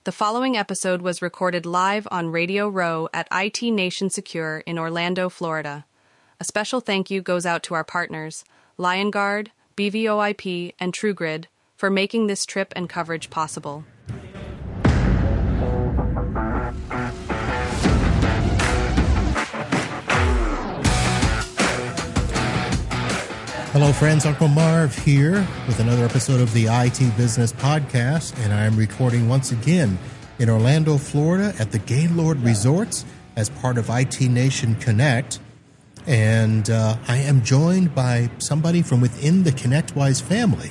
The following episode was recorded live on Radio Row at IT Nation Secure in Orlando, Florida. A special thank you goes out to our partners, LionGuard, BVOIP, and TrueGrid, for making this trip and coverage possible. Hello friends, Uncle Marv here with another episode of the IT Business Podcast, and I am recording once again in Orlando, Florida at the Gaylord Resorts as part of IT Nation Connect. And I am joined by somebody from within the ConnectWise family.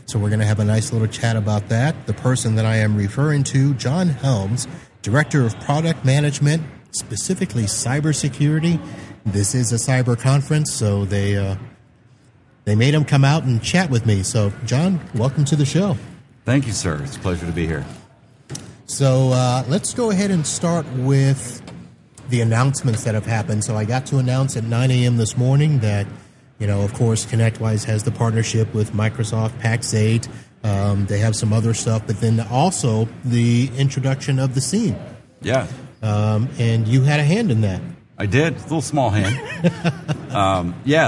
So we're going to have a nice little chat about that. The person that I am referring to, John Helms, Director of Product Management, specifically Cybersecurity. This is a cyber conference, so they made him come out and chat with me. So, John, welcome to the show. Thank you, sir. It's a pleasure to be here. So let's go ahead and start with the announcements that have happened. So I got to announce at 9 a.m. this morning that, of course, ConnectWise has the partnership with Microsoft PAX 8. They have some other stuff, but then also the introduction of the SIEM. Yeah. And you had a hand in that. I did. A little small hand.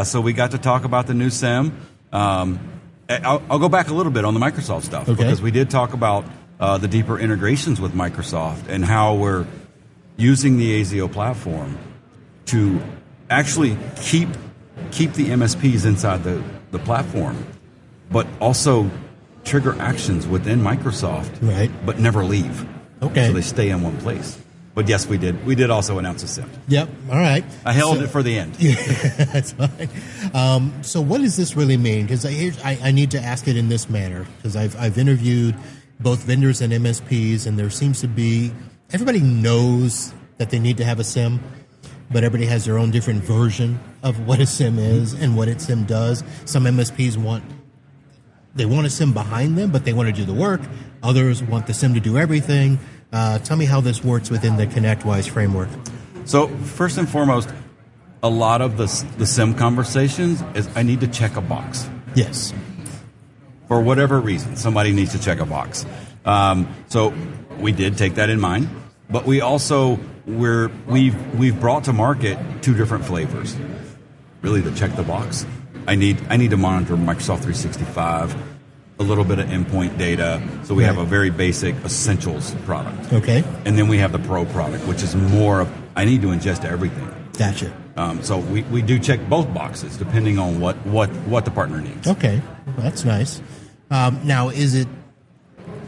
So we got to talk about the new SIEM. I'll go back a little bit on the Microsoft stuff, because we did talk about the deeper integrations with Microsoft and how we're using the ASIO platform to actually keep the MSPs inside the platform, but also trigger actions within Microsoft, right? But never leave. Okay. So they stay in one place. But yes, we did. We did also announce a SIEM. Yep. All right. I held it for the end. Yeah, that's fine. So what does this really mean? Because I need to ask it in this manner, because I've interviewed both vendors and MSPs, and there seems to be, everybody knows that they need to have a SIEM, but everybody has their own different version of what a SIEM is and what a SIEM does. Some MSPs want a SIEM behind them, but they want to do the work. Others want the SIEM to do everything. Tell me how this works within the ConnectWise framework. So first and foremost, a lot of the SIEM conversations is I need to check a box. Yes. For whatever reason, somebody needs to check a box. So we did take that in mind, but we also we've brought to market two different flavors. Really, to check the box, I need to monitor Microsoft 365. A little bit of endpoint data. So we have a very basic essentials product. Okay. And then we have the pro product, which is more of, I need to ingest everything. Gotcha. So we do check both boxes depending on what the partner needs. Okay. Well, that's nice. Now, is it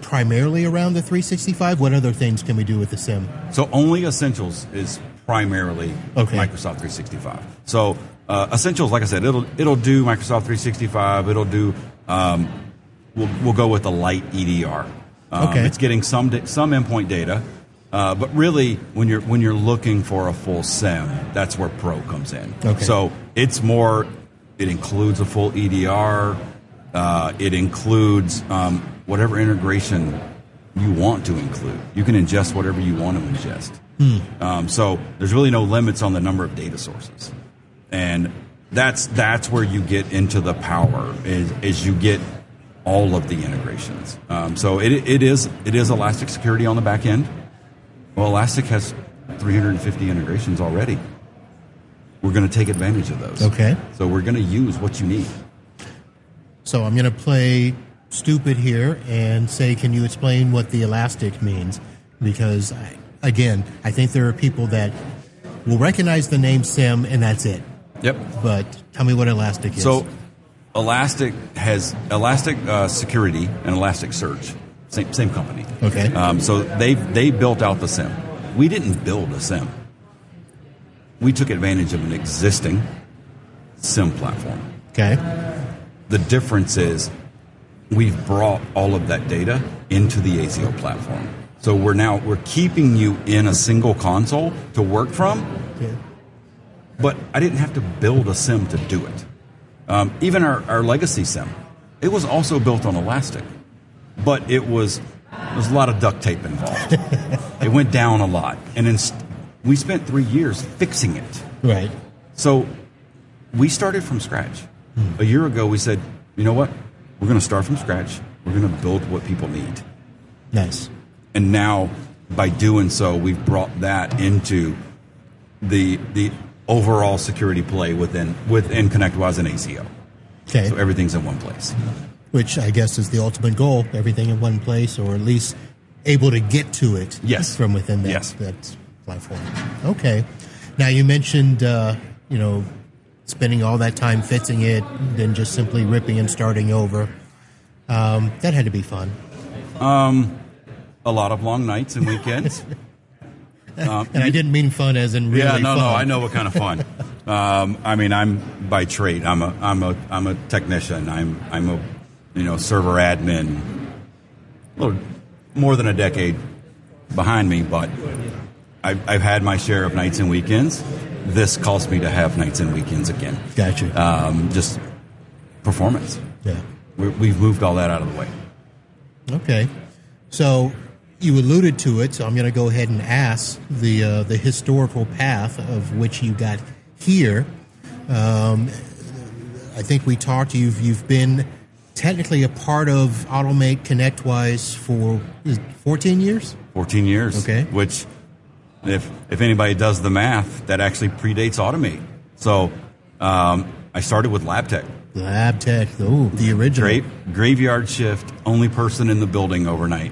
primarily around the 365? What other things can we do with the SIEM? So only essentials is primarily Microsoft 365. So essentials, like I said, it'll do Microsoft 365. It'll do... We'll go with a light EDR. It's getting some endpoint data, but really, when you're looking for a full SIEM, that's where Pro comes in. Okay. So it's more. It includes a full EDR. It includes whatever integration you want to include. You can ingest whatever you want to ingest. So there's really no limits on the number of data sources, and that's where you get into the power. Is you get all of the integrations. So it is Elastic Security on the back end. Well, Elastic has 350 integrations already. We're going to take advantage of those. Okay. So we're going to use what you need. So I'm going to play stupid here and say, can you explain what the Elastic means? Because, I think there are people that will recognize the name SIEM and that's it. Yep. But tell me what Elastic is. So Elastic has Elastic Security and Elastic Search, same company. Okay. So they built out the SIEM. We didn't build a SIEM. We took advantage of an existing SIEM platform. Okay. The difference is we've brought all of that data into the ASIO platform. So we're keeping you in a single console to work from. Okay. But I didn't have to build a SIEM to do it. Even our legacy SIEM, it was also built on Elastic, but there was a lot of duct tape involved. It went down a lot, and we spent 3 years fixing it. Right. So we started from scratch. A year ago, we said, you know what? We're going to start from scratch. We're going to build what people need. Nice. And now, by doing so, we've brought that into the overall security play within ConnectWise and ACO. Okay. So everything's in one place. Which I guess is the ultimate goal, everything in one place, or at least able to get to it from within that platform. Okay. Now, you mentioned, spending all that time fixing it, then just simply ripping and starting over. That had to be fun. A lot of long nights and weekends. And I didn't mean fun as in really fun. No, I know what kind of fun. I'm by trade. I'm a technician. I'm a server admin. A little more than a decade behind me, but I've had my share of nights and weekends. This calls me to have nights and weekends again. Gotcha. Just performance. Yeah. We've moved all that out of the way. Okay. So you alluded to it, so I'm going to go ahead and ask the historical path of which you got here. I think we talked. You've been technically a part of Automate ConnectWise for 14 years. 14 years. Okay. Which, if anybody does the math, that actually predates Automate. So I started with Lab Tech. Lab Tech, the original. Graveyard shift, only person in the building overnight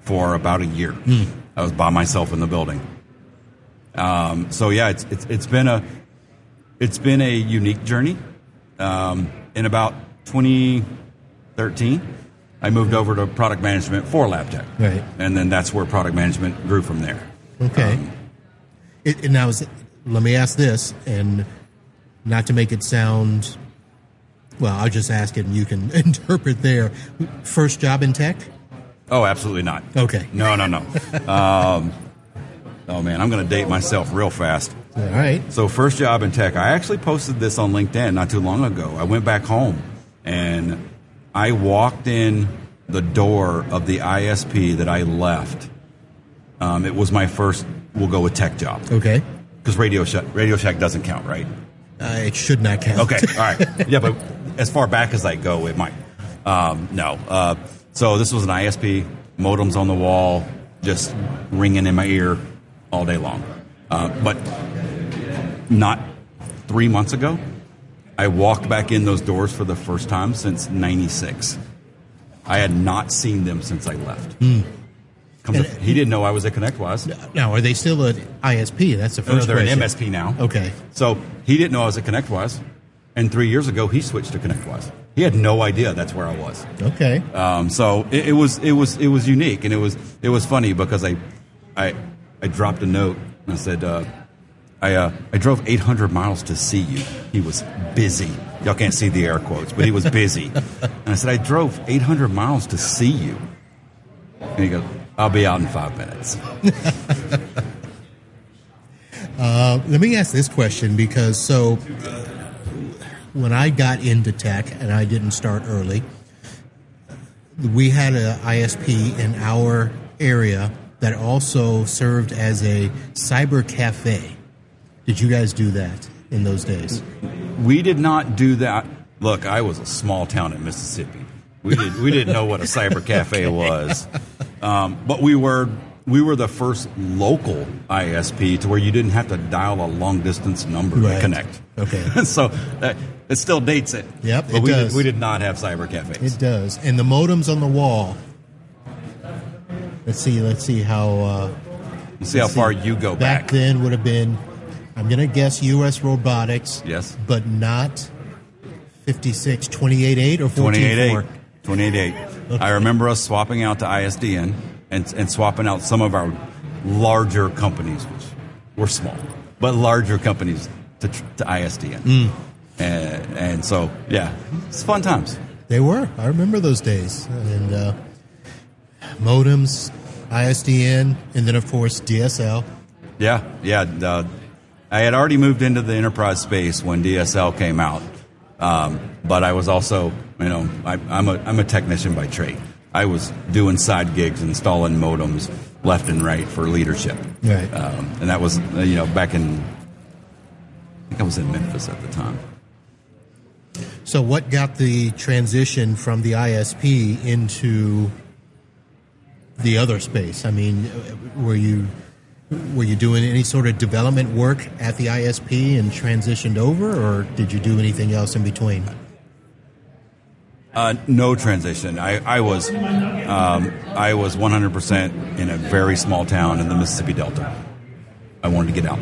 for about a year. I was by myself in the building. So yeah, it's been a unique journey. In about 2013, I moved over to product management for Lab Tech. Right. And then that's where product management grew from there. Okay. Let me ask this, and not to make it sound, well, I'll just ask it and you can interpret there. First job in tech? Oh, absolutely not. Okay. No. Oh, man, I'm going to date myself real fast. All right. So first job in tech, I actually posted this on LinkedIn not too long ago. I went back home, and I walked in the door of the ISP that I left. It was my first, we'll go with tech job. Okay. Because Radio Shack doesn't count, right? It should not count. Okay, all right. Yeah, but as far back as I go, it might. No. So this was an ISP, modems on the wall, just ringing in my ear all day long. But not 3 months ago, I walked back in those doors for the first time since '96. I had not seen them since I left. He didn't know I was at ConnectWise. Now, are they still at ISP? That's the first they're question. an MSP now. Okay. So he didn't know I was at ConnectWise, and 3 years ago he switched to ConnectWise. He had no idea that's where I was. Okay. So it was unique, and it was funny because I dropped a note and I said I drove 800 miles to see you. He was busy. Y'all can't see the air quotes, but he was busy. And I said, I drove 800 miles to see you. And he goes, I'll be out in 5 minutes. Let me ask this question because when I got into tech, and I didn't start early, we had an ISP in our area that also served as a cyber cafe. Did you guys do that in those days? We did not do that. Look, I was a small town in Mississippi. We didn't know what a cyber cafe was. But we were the first local ISP to where you didn't have to dial a long distance number to connect. Okay. So it still dates it. Yep, but we did not have cyber cafes. It does. And the modems on the wall. Let's see how. Far you go back. Back then would have been, I'm going to guess U.S. Robotics. Yes. But not 56.28.8 or 14.4. 28.8. Okay. I remember us swapping out to ISDN and swapping out some of our larger companies, which were small, but larger companies to ISDN. And so, yeah, it's fun times. They were. I remember those days. And modems, ISDN, and then, of course, DSL. Yeah. I had already moved into the enterprise space when DSL came out. But I was also, I'm a technician by trade. I was doing side gigs, installing modems left and right for leadership. Right. And that was, back in, I think I was in Memphis at the time. So what got the transition from the ISP into the other space? I mean, were you doing any sort of development work at the ISP and transitioned over, or did you do anything else in between? No transition. I was 100% in a very small town in the Mississippi Delta. I wanted to get out.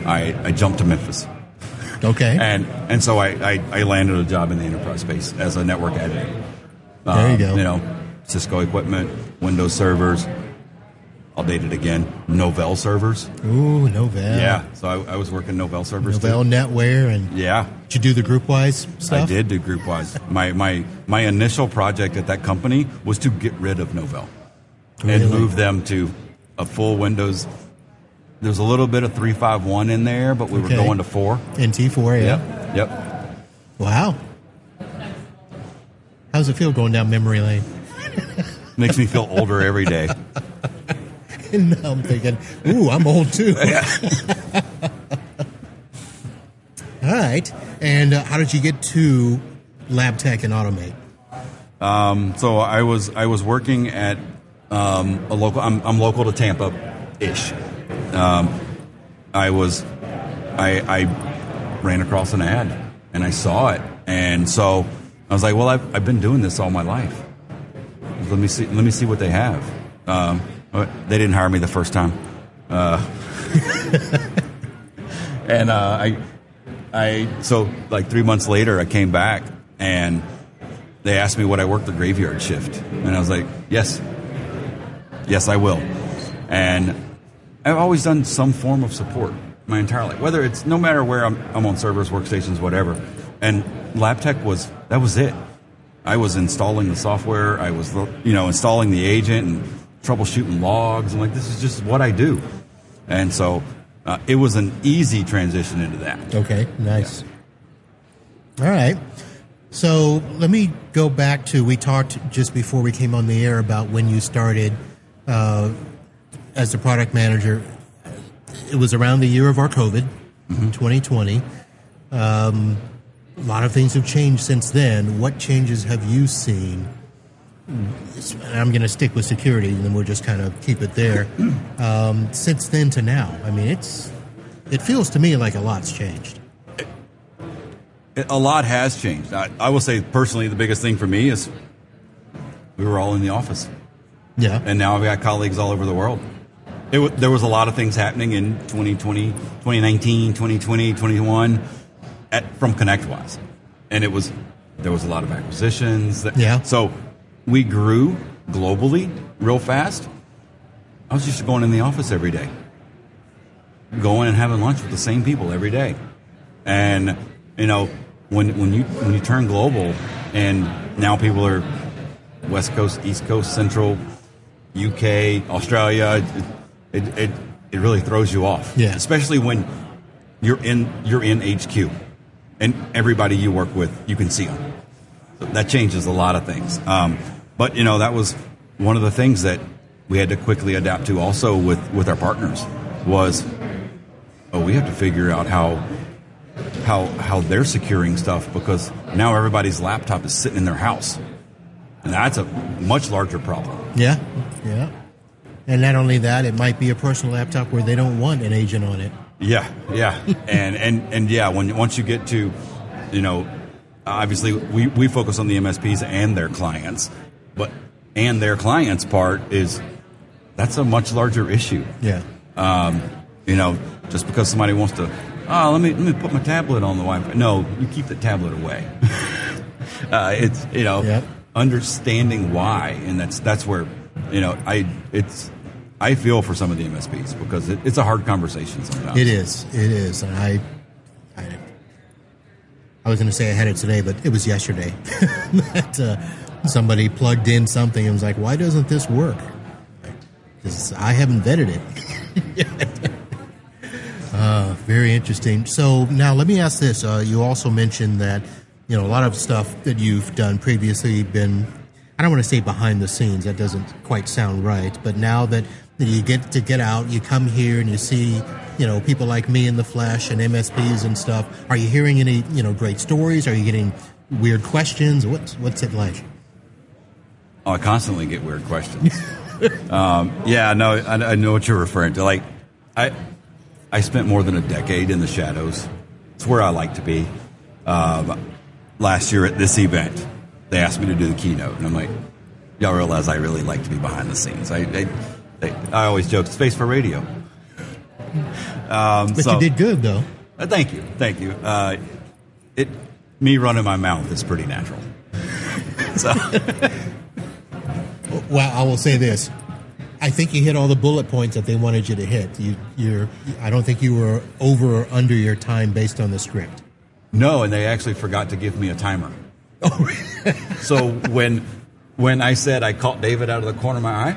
I jumped to Memphis. Okay. And so I landed a job in the enterprise space as a network admin. There you go. You know, Cisco equipment, Windows servers. I'll date it again. Novell servers. Ooh, Novell. Yeah. So I was working Novell servers. Novell too. NetWare, and yeah. Did you do the GroupWise stuff? I did do GroupWise. My initial project at that company was to get rid of Novell and move them to a full Windows. There's a little bit of 3.5.1 in there, but we were going to 4. NT4, yeah. Yep. Wow. How's it feel going down memory lane? Makes me feel older every day. And now I'm thinking, ooh, I'm old too. All right. And how did you get to Lab Tech and Automate? So I was working at a local. I'm local to Tampa-ish. I ran across an ad and I saw it, and so I was like, well, I've been doing this all my life. Let me see what they have. They didn't hire me the first time, and so like 3 months later I came back and they asked me would I work the graveyard shift, and I was like, yes I will. And I've always done some form of support my entire life, whether it's no matter where I'm on servers, workstations, whatever. And LabTech was it. I was installing the software. I was installing the agent and troubleshooting logs. I'm like, this is just what I do. And so it was an easy transition into that. Okay, nice. Yeah. All right. So let me go back to, we talked just before we came on the air about when you started as the product manager. It was around the year of our COVID, 2020. A lot of things have changed since then. What changes have you seen? I'm going to stick with security, and then we'll just kind of keep it there. Since then to now, I mean, it feels to me like a lot's changed. A lot has changed. I will say personally, the biggest thing for me is we were all in the office. Yeah. And now I've got colleagues all over the world. There was a lot of things happening in 2020, 2019, 2020, 2021 from ConnectWise. And there was a lot of acquisitions. Yeah. So we grew globally real fast. I was used to going in the office every day, going and having lunch with the same people every day. And, when you turn global and now people are West Coast, East Coast, Central, UK, Australia, it really throws you off. Yeah. Especially when you're in HQ and everybody you work with, you can see them. So that changes a lot of things. But that was one of the things that we had to quickly adapt to also with our partners was, we have to figure out how they're securing stuff, because now everybody's laptop is sitting in their house. And that's a much larger problem. Yeah. And not only that, it might be a personal laptop where they don't want an agent on it. Yeah. and yeah, once you get to, obviously we focus on the MSPs and their clients, and their clients part that's a much larger issue. Yeah. Just because somebody wants to, let me put my tablet on the Wi-Fi. No, you keep the tablet away. It's, Yep. Understanding why, and that's where, I feel for some of the MSPs, because it's a hard conversation sometimes. It is. And I was going to say I had it today, but it was yesterday that somebody plugged in something and was like, why doesn't this work? Because I haven't vetted it. Very interesting. So now let me ask this. You also mentioned that, a lot of stuff that you've done previously been, I don't want to say behind the scenes, that doesn't quite sound right, but now that you get out, you come here and you see, people like me in the flesh and MSPs and stuff. Are you hearing any, great stories? Are you getting weird questions? What's it like? Oh, I constantly get weird questions. Yeah, no, I know what you're referring to. Like, I spent more than a decade in the shadows. It's where I like to be. Last year at this event, they asked me to do the keynote, and I'm like, y'all realize I really like to be behind the scenes. I always joke, space for radio. But you did good, though. Thank you. Me running my mouth is pretty natural. So. Well, I will say this. I think you hit all the bullet points that they wanted you to hit. I don't think you were over or under your time based on the script. No, and they actually forgot to give me a timer. Oh, really? So when I said I caught David out of the corner of my eye,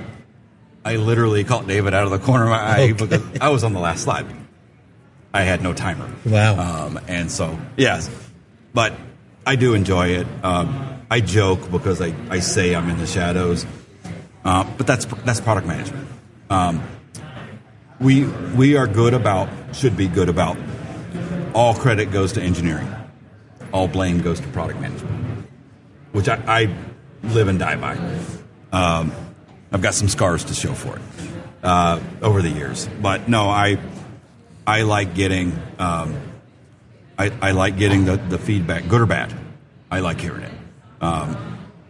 I literally caught David out of the corner of my eye because I was on the last slide. I had no timer. Wow. And so, yes. But I do enjoy it. I joke because I say I'm in the shadows. But that's product management. We are good about, should be good about, all credit goes to engineering. All blame goes to product management, which I live and die by. I've got some scars to show for it over the years. But no, I like getting I like getting the feedback, good or bad. I like hearing it.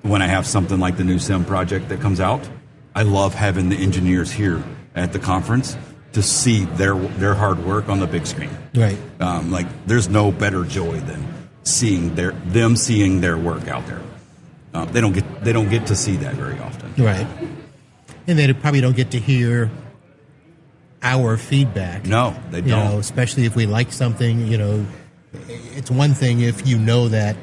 When I have something like the new SIEM project that comes out, I love having the engineers here at the conference to see their hard work on the big screen. Right. Like there's no better joy than seeing their work out there. They don't get to see that very often. Right. And they probably don't get to hear our feedback. No, they don't. Especially if we like something, it's one thing if you know that,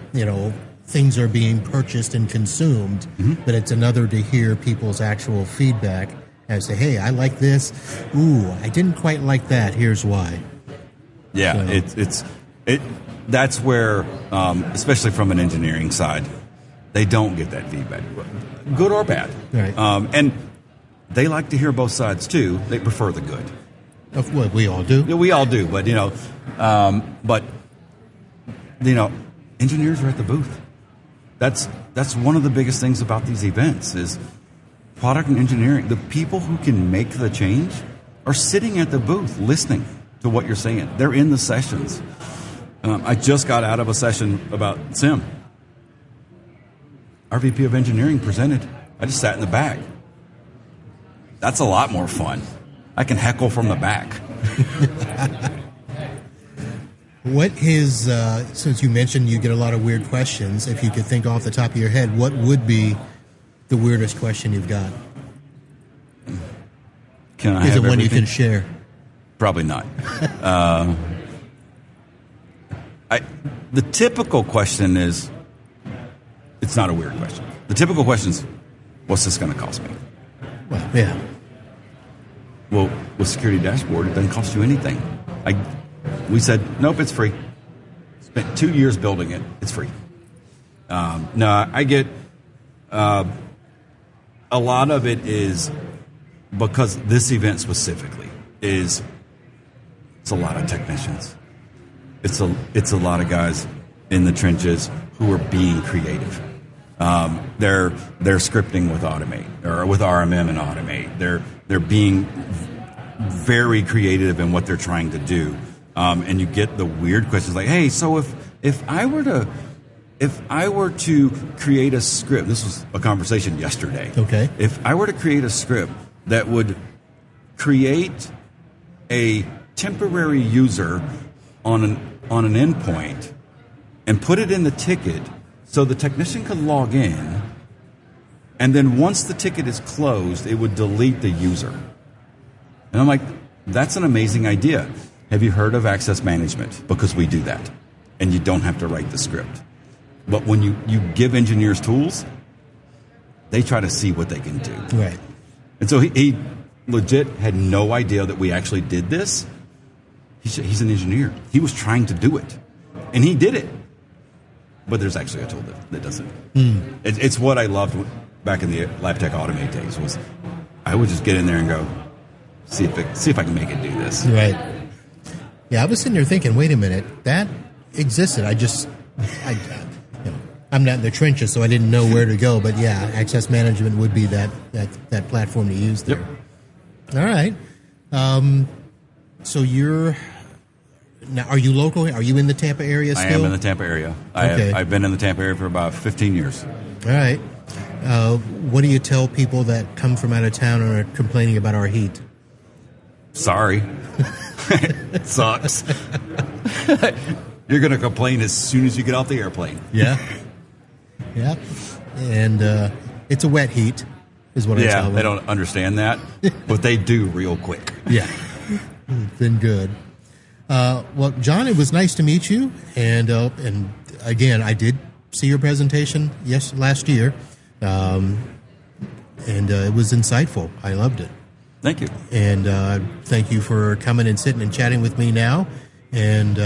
things are being purchased and consumed, but it's another to hear people's actual feedback as to, hey, I like this. Ooh, I didn't quite like that. Here's why. Yeah, so. That's where, especially from an engineering side, they don't get that feedback, good or bad. Right. And they like to hear both sides too. They prefer the good. Of what we all do. Yeah, we all do, but engineers are at the booth. That's one of the biggest things about these events is product and engineering. The people who can make the change are sitting at the booth listening to what you're saying. They're in the sessions. I just got out of a session about SIEM. Our VP of engineering presented. I just sat in the back. That's a lot more fun. I can heckle from the back. What is, since you mentioned you get a lot of weird questions, if you could think off the top of your head, what would be the weirdest question you've got? Is it one you can share? Probably not. The typical question is, it's not a weird question. The typical question is, what's this going to cost me? Well, yeah. Well, with Security Dashboard, it doesn't cost you anything. We said, nope, it's free. Spent 2 years building it. It's free. No, I get a lot of it is because this event specifically it's a lot of technicians. It's a lot of guys in the trenches who are being creative. They're scripting with Automate or with RMM and Automate. They're being very creative in what they're trying to do. And you get the weird questions like, hey, so if I were to create a script, this was a conversation yesterday. Okay. If I were to create a script that would create a temporary user on an endpoint and put it in the ticket so the technician could log in, and then once the ticket is closed, it would delete the user. And I'm like, that's an amazing idea. Have you heard of access management? Because we do that. And you don't have to write the script. But when you give engineers tools, they try to see what they can do. Right. And so he legit had no idea that we actually did this. He's an engineer. He was trying to do it. And he did it. But there's actually a tool that does it. It's what I loved back in the LabTech Automate days was I would just get in there and go, see if I can make it do this. Right. Yeah, I was sitting there thinking, wait a minute, that existed. I'm not in the trenches, so I didn't know where to go. But yeah, access management would be that platform to use there. Yep. All right. So now, are you local? Are you in the Tampa area still? I am in the Tampa area. Okay. I've been in the Tampa area for about 15 years. All right. What do you tell people that come from out of town and are complaining about our heat? Sorry. It sucks. You're going to complain as soon as you get off the airplane. Yeah. Yeah. And it's a wet heat, is what I tell them. Yeah, they don't understand that, but they do real quick. Yeah. It's been good. Well, John, it was nice to meet you. And again, I did see your presentation last year. And it was insightful. I loved it. Thank you. And thank you for coming and sitting and chatting with me now. And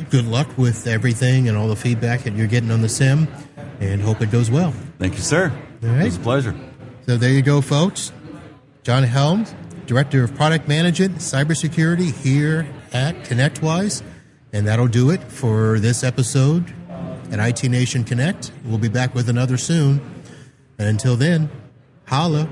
good luck with everything and all the feedback that you're getting on the SIM. And hope it goes well. Thank you, sir. All right. It was a pleasure. So there you go, folks. John Helms, Director of Product Management, Cybersecurity here at ConnectWise. And that'll do it for this episode at IT Nation Connect. We'll be back with another soon. And until then, holla.